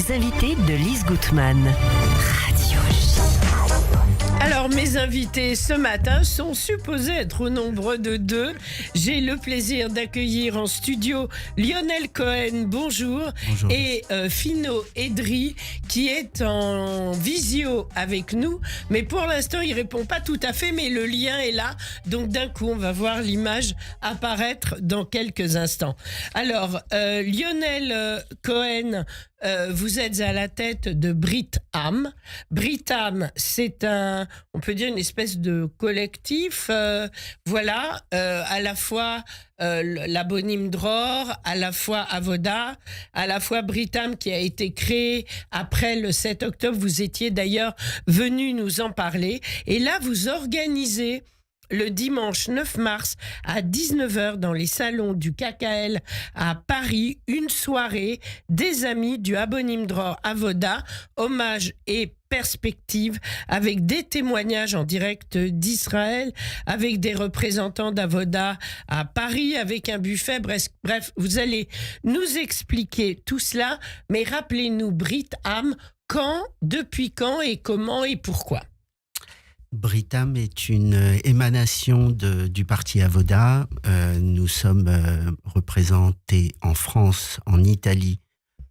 Les invités de Lise Gutmann. Radio J. Alors, mes invités ce matin sont supposés être au nombre de 2. J'ai le plaisir d'accueillir en studio Lionel Cohen, bonjour, Bonjour. et Fino Edri, qui est en visio avec nous. Mais pour l'instant, il répond pas tout à fait, mais le lien est là. Donc, d'un coup, on va voir l'image apparaître dans quelques instants. Alors, Lionel Cohen, vous êtes à la tête de Britam. Britam, c'est on peut dire une espèce de collectif, à la fois l'Abonim Dror, à la fois Avoda, à la fois Britam qui a été créé après le 7 octobre. Vous étiez d'ailleurs venu nous en parler. Et là, vous organisez le dimanche 9 mars à 19h dans les salons du KKL à Paris, une soirée des amis du Abonim Dror Avoda, hommage et perspective, avec des témoignages en direct d'Israël, avec des représentants d'Avoda à Paris, avec un buffet. Bref, vous allez nous expliquer tout cela, mais rappelez-nous, Britam, quand, depuis quand et comment et pourquoi? Britam est une émanation du parti Avoda. Nous sommes représentés en France, en Italie,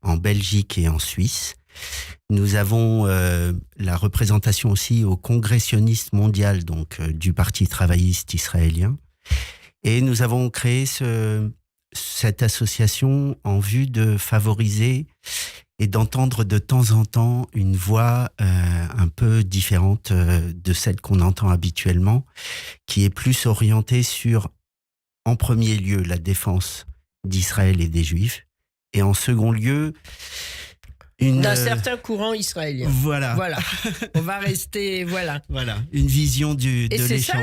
en Belgique et en Suisse. Nous avons la représentation aussi au Congrès sioniste mondial, donc du parti travailliste israélien. Et nous avons créé cette association en vue de favoriser et d'entendre de temps en temps une voix un peu différente de celle qu'on entend habituellement, qui est plus orientée sur, en premier lieu, la défense d'Israël et des Juifs, et en second lieu, d'un certain courant israélien. Voilà. On va rester, voilà. Une vision de l'échange. Et c'est ça,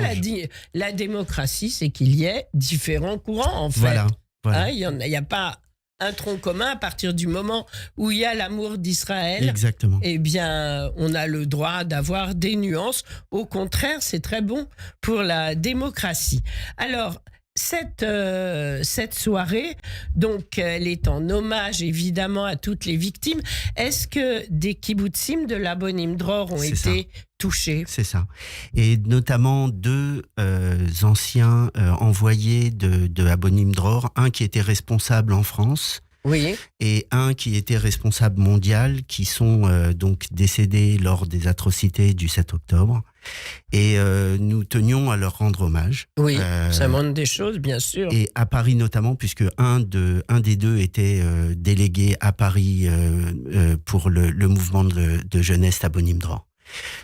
la démocratie, c'est qu'il y ait différents courants, en fait. Voilà. Hein, il n'y a pas un tronc commun. À partir du moment où il y a l'amour d'Israël, exactement, eh bien, on a le droit d'avoir des nuances. Au contraire, c'est très bon pour la démocratie. Alors, cette soirée, donc, elle est en hommage évidemment à toutes les victimes. Est-ce que des kibbutzim de l'Abonim Dror ont été touchés? C'est ça. Et notamment 2 anciens envoyés de Abonim Dror, un qui était responsable en France, oui, et un qui était responsable mondial, qui sont donc décédés lors des atrocités du 7 octobre. Et nous tenions à leur rendre hommage. Oui, ça montre des choses, bien sûr. Et à Paris notamment, puisque un des 2 était délégué à Paris pour le mouvement de jeunesse Abonim Dror.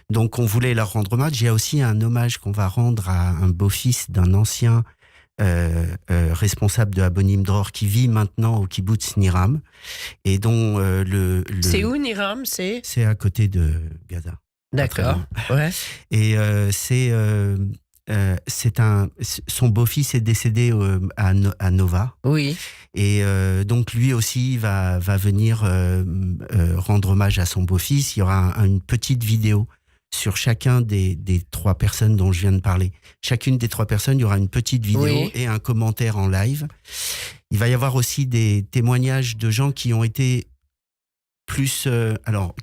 Donc on voulait leur rendre hommage. Il y a aussi un hommage qu'on va rendre à un beau-fils d'un ancien responsable de Abonim Dror qui vit maintenant au kibbutz Niram, et dont C'est où Niram? C'est à côté de Gaza. D'accord. Ouais. Et son beau-fils est décédé à Nova. Oui. Et donc lui aussi va venir rendre hommage à son beau-fils. Il y aura une petite vidéo sur chacun des 3 personnes dont je viens de parler. Chacune des 3 personnes, il y aura une petite vidéo, oui, et un commentaire en live. Il va y avoir aussi des témoignages de gens qui ont été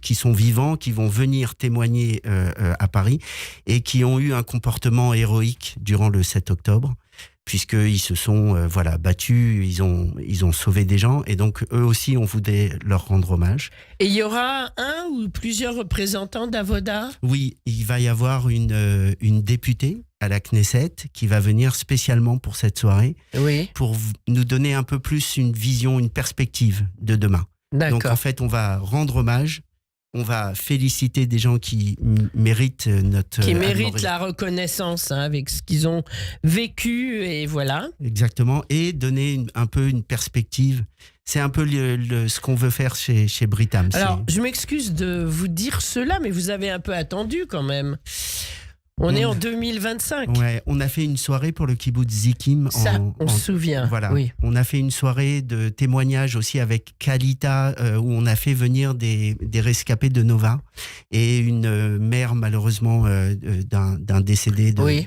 qui sont vivants, qui vont venir témoigner à Paris et qui ont eu un comportement héroïque durant le 7 octobre, puisqu'ils se sont battus, ils ont sauvé des gens, et donc eux aussi, on voulait leur rendre hommage. Et il y aura un ou plusieurs représentants d'Avoda? Oui, il va y avoir une députée à la Knesset qui va venir spécialement pour cette soirée, oui, pour nous donner un peu plus une vision, une perspective de demain. D'accord. Donc en fait, on va rendre hommage, on va féliciter des gens qui méritent la reconnaissance, hein, avec ce qu'ils ont vécu, et voilà. Exactement, et donner un peu une perspective. C'est un peu ce qu'on veut faire chez Britam. Alors, je m'excuse de vous dire cela, mais vous avez un peu attendu quand même. On est en 2025. Ouais, on a fait une soirée pour le kibbutz Zikim. On se souvient. Voilà. Oui. On a fait une soirée de témoignages aussi avec Kalita, où on a fait venir des rescapés de Nova et une mère malheureusement d'un décédé. Oui.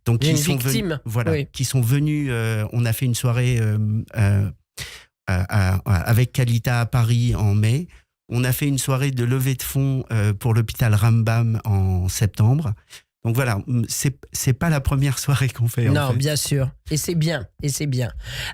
Donc une victime. Oui. Qui sont venus. On a fait une soirée avec Kalita à Paris en mai. On a fait une soirée de levée de fonds pour l'hôpital Rambam en septembre. Donc voilà, c'est pas la première soirée qu'on fait. Non, en fait. bien sûr. Et c'est bien.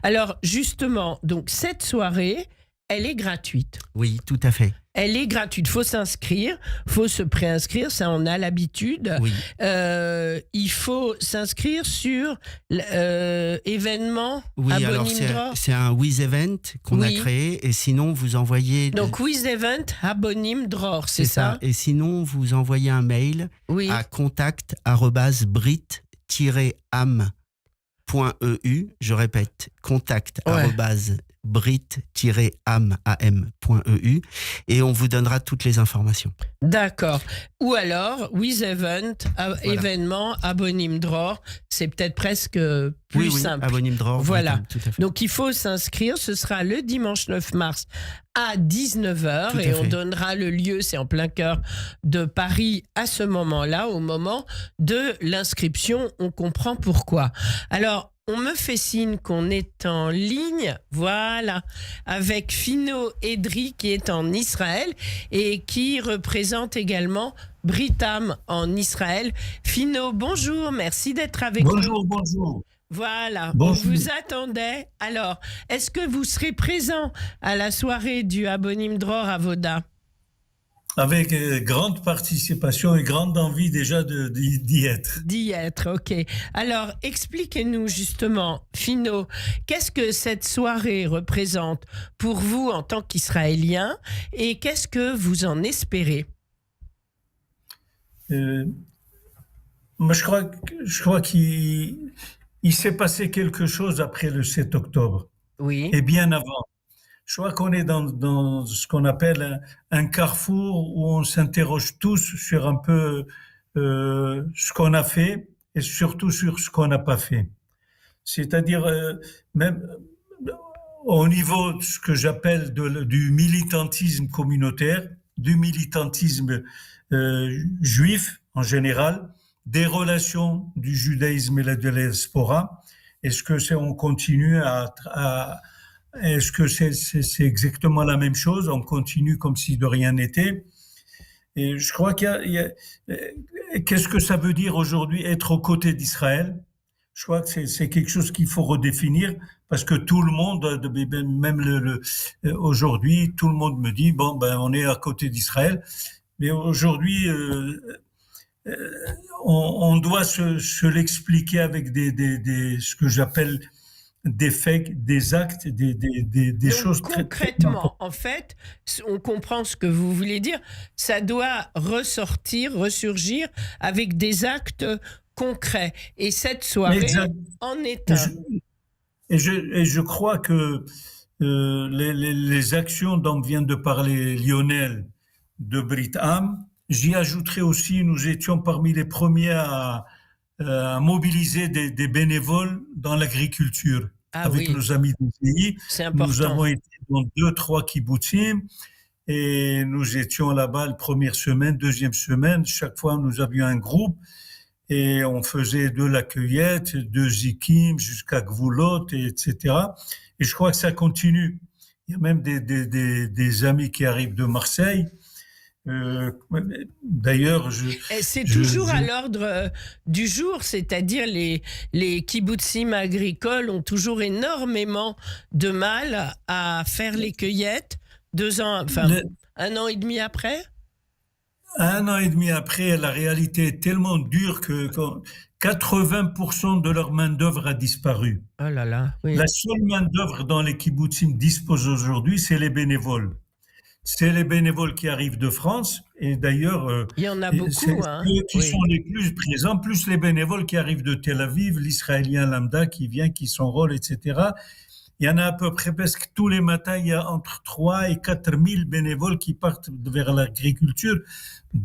Alors, justement, donc cette soirée, elle est gratuite. Oui, tout à fait. Elle est gratuite. Il faut s'inscrire, il faut se préinscrire, ça on a l'habitude. Oui. Il faut s'inscrire sur événement Oui, alors Abonim-Dror. c'est un With Event qu'on a créé, et sinon vous envoyez... Donc With Event Abonim-Dror, c'est ça. Et sinon vous envoyez un mail à contact@brit-am.eu. Je répète, contact@brit-am.eu, et on vous donnera toutes les informations. D'accord. Ou alors, With Event, événement, Abonim-Dror, c'est peut-être presque plus simple. Abonim-Dror. Voilà. Tout à fait. Donc il faut s'inscrire, ce sera le dimanche 9 mars à 19h et on donnera le lieu, c'est en plein cœur de Paris à ce moment-là, au moment de l'inscription, on comprend pourquoi. Alors, on me fait signe qu'on est en ligne, voilà, avec Fino Edri qui est en Israël et qui représente également Britam en Israël. Fino, bonjour, merci d'être avec nous. Bonjour. Voilà, bonjour. On vous attendait. Alors, est-ce que vous serez présent à la soirée du Abonim-Dror Avoda ? Avec grande participation et grande envie déjà d'y être. D'y être, ok. Alors, expliquez-nous justement, Fino, qu'est-ce que cette soirée représente pour vous en tant qu'Israélien et qu'est-ce que vous en espérez ? Moi, je crois qu'il s'est passé quelque chose après le 7 octobre. Oui. Et bien avant. Je crois qu'on est dans ce qu'on appelle un carrefour où on s'interroge tous sur un peu ce qu'on a fait et surtout sur ce qu'on n'a pas fait. C'est-à-dire même au niveau de ce que j'appelle du militantisme communautaire, du militantisme juif en général, des relations du judaïsme et de la diaspora. Est-ce que on continue est-ce que c'est exactement la même chose? On continue comme si de rien n'était. Et je crois qu'est-ce que ça veut dire aujourd'hui être aux côtés d'Israël? Je crois que c'est quelque chose qu'il faut redéfinir parce que tout le monde, même aujourd'hui, tout le monde me dit on est à côté d'Israël. Mais aujourd'hui, on doit se l'expliquer avec ce que j'appelle des faits, des actes, des donc, choses concrètement, en fait, on comprend ce que vous voulez dire. Ça doit ressurgir avec des actes concrets. Et cette soirée en est un. Et je crois que les actions dont vient de parler Lionel de Brit Am, j'y ajouterai aussi, nous étions parmi les premiers à mobiliser des bénévoles dans l'agriculture. Avec nos amis du pays. C'est important. Nous avons été dans 2-3 kibbutzim et nous étions là-bas la première semaine, deuxième semaine. Chaque fois, nous avions un groupe et on faisait de la cueillette, de zikim jusqu'à Gvulot, etc. Et je crois que ça continue. Il y a même des amis qui arrivent de Marseille. D'ailleurs, c'est toujours à l'ordre du jour, c'est-à-dire les kibbutzim agricoles ont toujours énormément de mal à faire les cueillettes. 2 ans, enfin 1 an et demi après. 1 an et demi après, la réalité est tellement dure que 80% de leur main d'œuvre a disparu. Oh là là. Oui. La seule main d'œuvre dont les kibbutzim disposent aujourd'hui, c'est les bénévoles. C'est les bénévoles qui arrivent de France, et d'ailleurs, il y en a beaucoup, c'est eux qui sont les plus présents, plus les bénévoles qui arrivent de Tel Aviv, l'Israélien lambda qui vient, qui s'enrôle, etc. Il y en a à peu près presque tous les matins, il y a entre 3 et 4 000 bénévoles qui partent vers l'agriculture,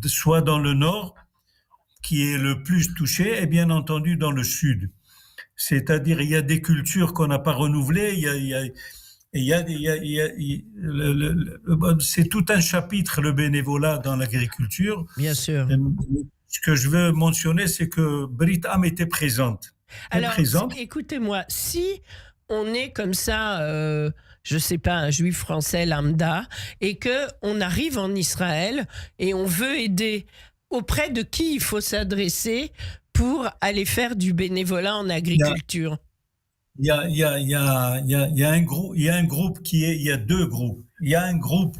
soit dans le nord, qui est le plus touché, et bien entendu dans le sud. C'est-à-dire, il y a des cultures qu'on n'a pas renouvelées, c'est tout un chapitre, le bénévolat dans l'agriculture. Bien sûr. Ce que je veux mentionner, c'est que Brit Am était présente. Alors, écoutez-moi, si on est comme ça je sais pas, un juif français lambda, et que on arrive en Israël et on veut aider, auprès de qui il faut s'adresser pour aller faire du bénévolat en agriculture? Il y a, il y a, il y a, il y a, il y a un groupe, il y a un groupe il y a deux groupes. Il y a un groupe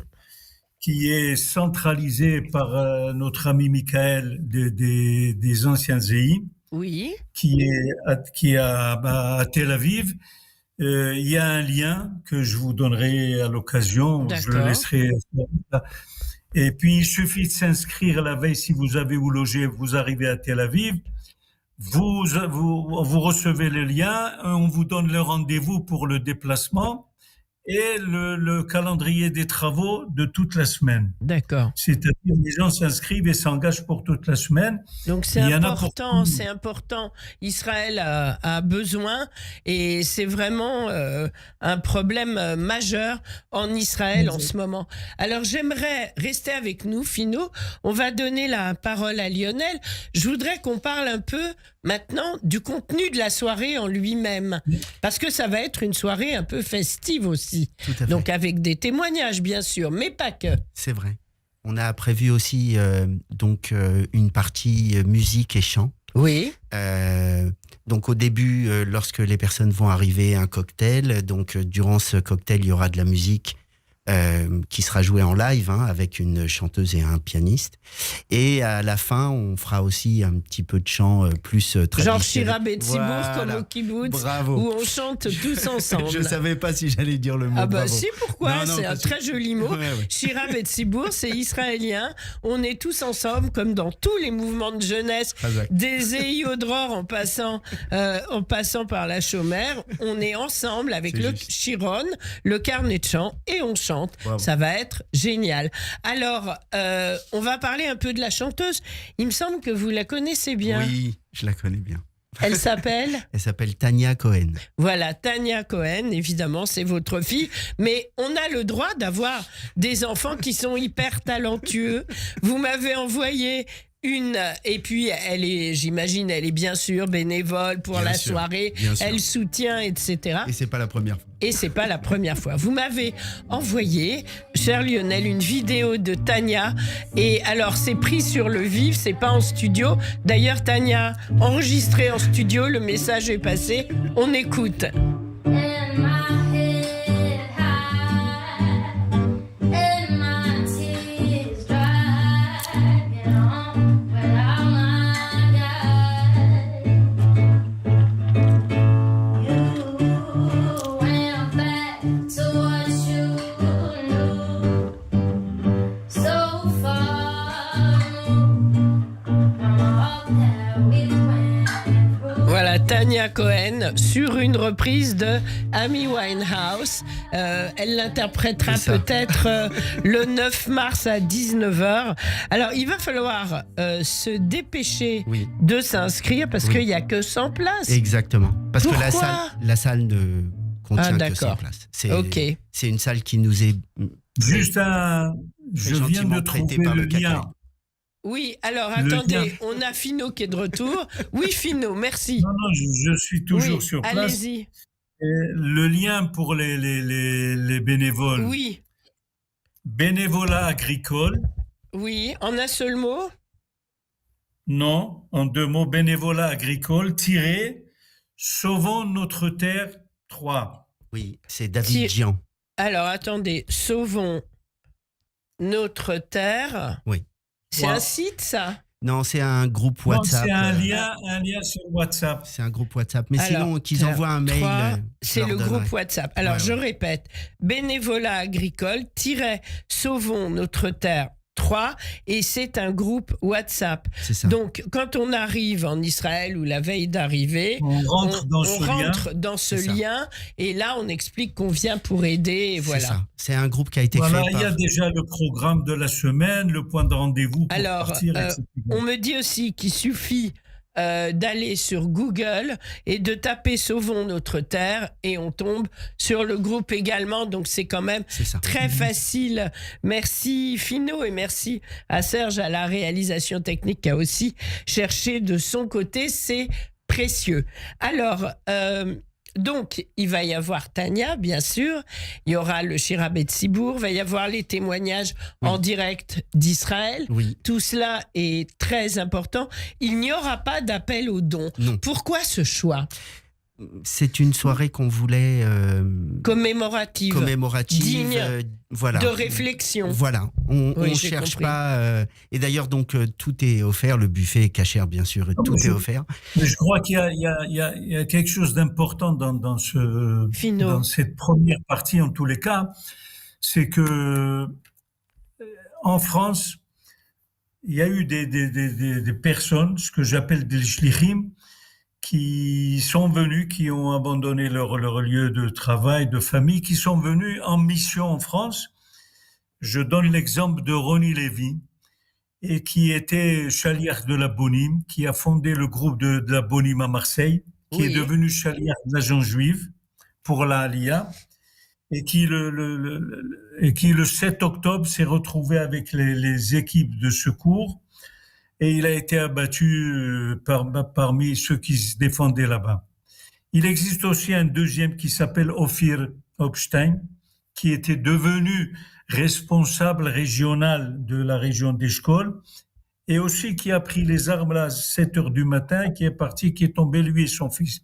qui est centralisé par notre ami Michael des anciens ZEI, Oui, qui est à Tel Aviv. Il y a un lien que je vous donnerai à l'occasion. Je le d'accord. laisserai. Et puis, il suffit de s'inscrire la veille si vous avez où loger, vous arrivez à Tel Aviv. Vous recevez le lien, on vous donne le rendez-vous pour le déplacement et le calendrier des travaux de toute la semaine. D'accord. C'est-à-dire les gens s'inscrivent et s'engagent pour toute la semaine. Donc c'est Il y en a pour important, tout. c'est important. Israël a besoin et c'est vraiment un problème majeur en Israël en ce moment. Alors j'aimerais rester avec nous, Finot. On va donner la parole à Lionel. Je voudrais qu'on parle un peu maintenant du contenu de la soirée en lui-même, parce que ça va être une soirée un peu festive aussi. Tout à fait. Donc avec des témoignages bien sûr, mais pas que. C'est vrai. On a prévu aussi une partie musique et chant. Oui. Donc au début, lorsque les personnes vont arriver, un cocktail. Donc durant ce cocktail, il y aura de la musique qui sera jouée en live avec une chanteuse et un pianiste. Et à la fin, on fera aussi un petit peu de chant plus traditionnel. Genre Shira Betsibour, Voilà. comme au kibbutz, Bravo. où on chante tous ensemble. Je savais pas si j'allais dire le mot. Ah bah bravo. si, pourquoi? Non, C'est un parce que- très joli mot. Ouais, ouais. Shira Betsibour, c'est israélien. On est tous ensemble, comme dans tous les mouvements de jeunesse, Exact. des Zei au Dror en passant par la Chomère. On est ensemble avec C'est le juste. Chiron, le carnet de chant, et on chante. Bravo. Ça va être génial. Alors, on va parler un peu de la chanteuse. Il me semble que vous la connaissez bien. Oui, je la connais bien. Elle s'appelle... Elle s'appelle Tania Cohen. Voilà, Tania Cohen, évidemment, c'est votre fille. Mais on a le droit d'avoir des enfants qui sont hyper talentueux. Vous m'avez envoyé une... Et puis, j'imagine, elle est bien sûr bénévole pour Bien la sûr, soirée. bien sûr. Elle soutient, etc. Et c'est pas la première fois. Et c'est pas la première fois. Vous m'avez envoyé, cher Lionel, une vidéo de Tania. Et alors, c'est pris sur le vif, c'est pas en studio. D'ailleurs, Tania, enregistré en studio, le message est passé. On écoute. And my head high, and my tears dry, get on without my guide. You went back to what you knew, so far from all that we went through. Voilà, Tania Cohen sur une reprise de Amy Winehouse. Elle l'interprétera C'est ça. peut-être le 9 mars à 19h. Alors, il va falloir se dépêcher Oui. de s'inscrire parce Oui. qu'il n'y a que 100 places. Exactement. Parce que Pourquoi la salle ne contient que 100 d'accord. places. C'est Ok. c'est une salle qui nous est Juste je viens gentiment de prêtée trouver par le le lien. Cacao. Oui, alors Le attendez, lien. on a Finot qui est de retour. Oui, Finot, merci. Non, non, je suis toujours Oui, sur place. allez-y. Et le lien pour les bénévoles. Oui, Bénévolat agricole, oui, en un seul mot. non, en deux mots, bénévolat agricole, sauvons notre terre 3. Oui, c'est David Gian. Alors, attendez, sauvons notre terre. Oui. C'est Ouais. un site, ça? Non, c'est un groupe Non, WhatsApp. c'est un lien sur WhatsApp. C'est un groupe WhatsApp. Mais Alors, sinon, qu'ils envoient un mail. 3, je c'est leur le donnerai. groupe WhatsApp. Alors, Ouais, je ouais. répète, bénévolat agricole, sauvons notre terre 3, et c'est un groupe WhatsApp. C'est ça. Donc, quand on arrive en Israël ou la veille d'arriver, On rentre dans on ce lien. rentre dans ce C'est ça. lien, et là, on explique qu'on vient pour aider, et C'est voilà. ça. C'est un groupe qui a été Voilà, créé il y a par... déjà le programme de la semaine, le point de rendez-vous pour Alors, partir, etc. on me dit aussi qu'il suffit d'aller sur Google et de taper Sauvons notre terre et on tombe sur le groupe également. Donc c'est quand même C'est ça. très facile. Merci Finot et merci à Serge à la réalisation technique qui a aussi cherché de son côté. C'est précieux. Alors, donc, il va y avoir Tania, bien sûr. Il y aura le Shirabet Sibour. Il va y avoir les témoignages en direct d'Israël. Oui. Tout cela est très important. Il n'y aura pas d'appel aux dons. Non. Pourquoi ce choix C'est une soirée qu'on voulait commémorative, commémorative, digne voilà. de réflexion. Voilà, on Oui, ne j'ai cherche compris. pas. Et d'ailleurs, donc, tout est offert. Le buffet est cachère, bien sûr, et tout est offert. Mais je crois qu'il y a quelque chose d'important dans Finot. dans cette première partie, en tous les cas, c'est que en France, il y a eu des personnes, ce que j'appelle des shlichim, qui sont venus, qui ont abandonné leur lieu de travail, de famille, qui sont venus en mission en France. Je donne l'exemple de Ronnie Lévy, et qui était chaliar de la Bonim, qui a fondé le groupe de la Bonim à Marseille, qui Oui. est devenu chaliar de l'agent juive pour la Aliyah, et qui le 7 octobre s'est retrouvé avec les équipes de secours, et il a été abattu parmi ceux qui se défendaient là-bas. Il existe aussi un deuxième qui s'appelle Ophir Hopstein, qui était devenu responsable régional de la région d'Eshkol, et aussi qui a pris les armes à 7 heures du matin, qui est parti, qui est tombé, lui et son fils.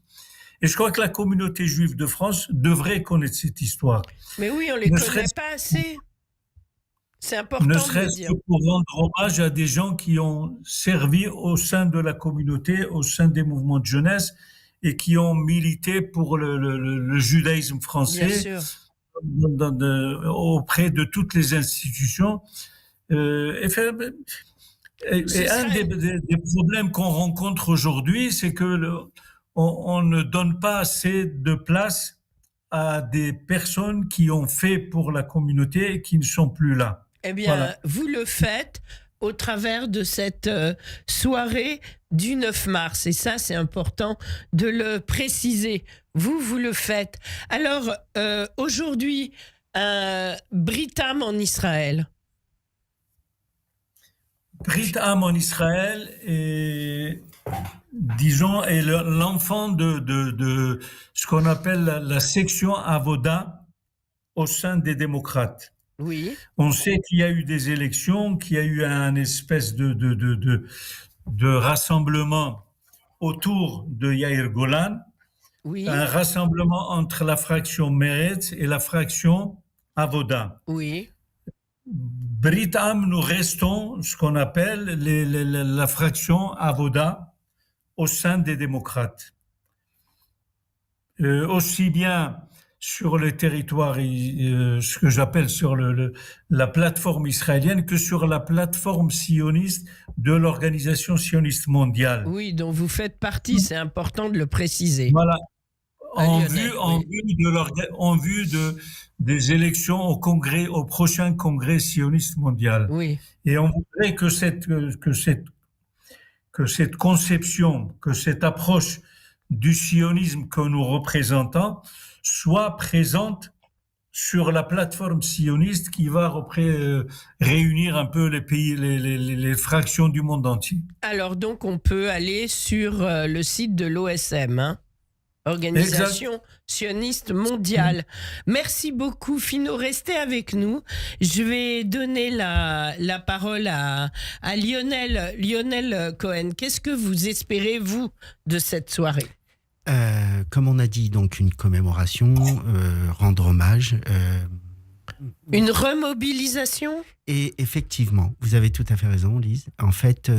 Et je crois que la communauté juive de France devrait connaître cette histoire. Mais oui, on ne les Ne connaît serait-ce- pas assez. C'est important Ne de le serait-ce dire. que pour rendre hommage à des gens qui ont servi au sein de la communauté, au sein des mouvements de jeunesse, et qui ont milité pour le judaïsme Bien français sûr. auprès de toutes les institutions. Et un des problèmes qu'on rencontre aujourd'hui, c'est que on ne donne pas assez de place à des personnes qui ont fait pour la communauté et qui ne sont plus là. Eh bien, Voilà. vous le faites au travers de cette soirée du 9 mars. Et ça, c'est important de le préciser. Vous le faites. Alors, aujourd'hui, Britam en Israël. Brit Am en Israël est, disons, est l'enfant de ce qu'on appelle la section Avoda au sein des démocrates. Oui, On sait qu'il y a eu des élections, qu'il y a eu un espèce de rassemblement autour de Yair Golan, oui, un rassemblement entre la fraction Meretz et la fraction Avoda. oui. Brit Am, nous restons ce qu'on appelle la fraction Avoda au sein des démocrates. Aussi bien sur le territoire, ce que j'appelle sur la plateforme israélienne, que sur la plateforme sioniste de l'Organisation sioniste mondiale. Oui, dont vous faites partie, c'est important de le préciser. Voilà. En Lionel, vue des élections au prochain congrès sioniste mondial. Oui, Et on voudrait que cette conception, que cette approche du sionisme que nous représentons soit présente sur la plateforme sioniste qui va réunir un peu les pays, les fractions du monde entier. alors donc on peut aller sur le site de l'OSM, hein, Organisation sioniste mondiale. Merci beaucoup, Finot. Restez avec nous. Je vais donner la parole à Lionel Cohen. Qu'est-ce que vous espérez, vous, de cette soirée ? Comme on a dit, donc une commémoration, rendre hommage. Une remobilisation ? Et effectivement, vous avez tout à fait raison, Lise. En fait,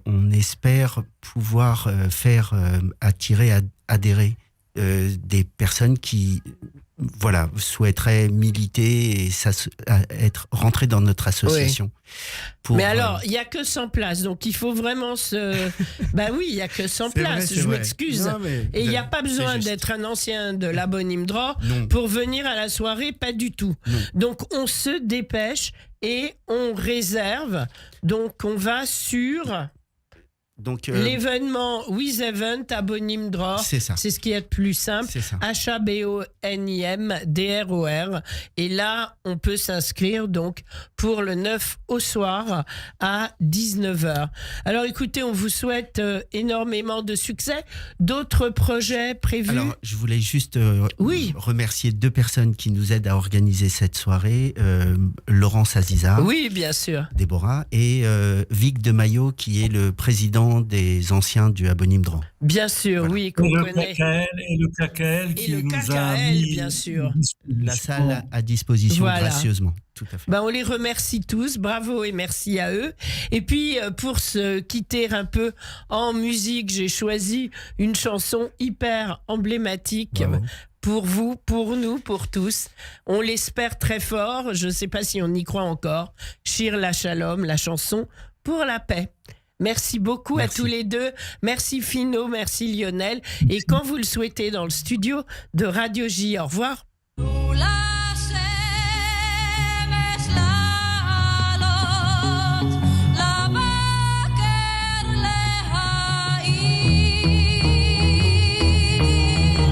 on espère pouvoir faire adhérer des personnes qui souhaiteraient militer et être rentrées dans notre association. Mais alors, il n'y a que 100 places, donc il faut vraiment se... Ben oui, il n'y a que 100 places, je m'excuse. Et il n'y a pas besoin d'être un ancien de la Bonimdra pour venir à la soirée, pas du tout. Non. Donc on se dépêche et on réserve. Donc on va sur... Donc, l'événement With Event à Bonim Dror. c'est ça. C'est ce qui est de plus simple. C'est ça. HABONIMDROR. Et là, on peut s'inscrire donc pour le 9 au soir à 19h. Alors écoutez, on vous souhaite énormément de succès. D'autres projets prévus? Alors, je voulais juste Oui. remercier 2 personnes qui nous aident à organiser cette soirée. Laurence Aziza, Oui, bien sûr. Déborah, et Vic de Maillot, qui est le président des anciens du Abonim Dran. Bien sûr, Voilà. oui, Et qu'on le connaît. KKL Et qui le nous a KKL, mis bien sûr. La salle à disposition Voilà. gracieusement. Tout à fait. Ben, on les remercie tous, bravo et merci à eux. Et puis pour se quitter un peu en musique, j'ai choisi une chanson hyper emblématique Bravo. pour vous, pour nous, pour tous. On l'espère très fort, je ne sais pas si on y croit encore. Shir la Shalom, la chanson pour la paix. Merci beaucoup Merci. à tous les deux. Merci Fino, merci Lionel. Et quand vous le souhaitez dans le studio de Radio J, au revoir.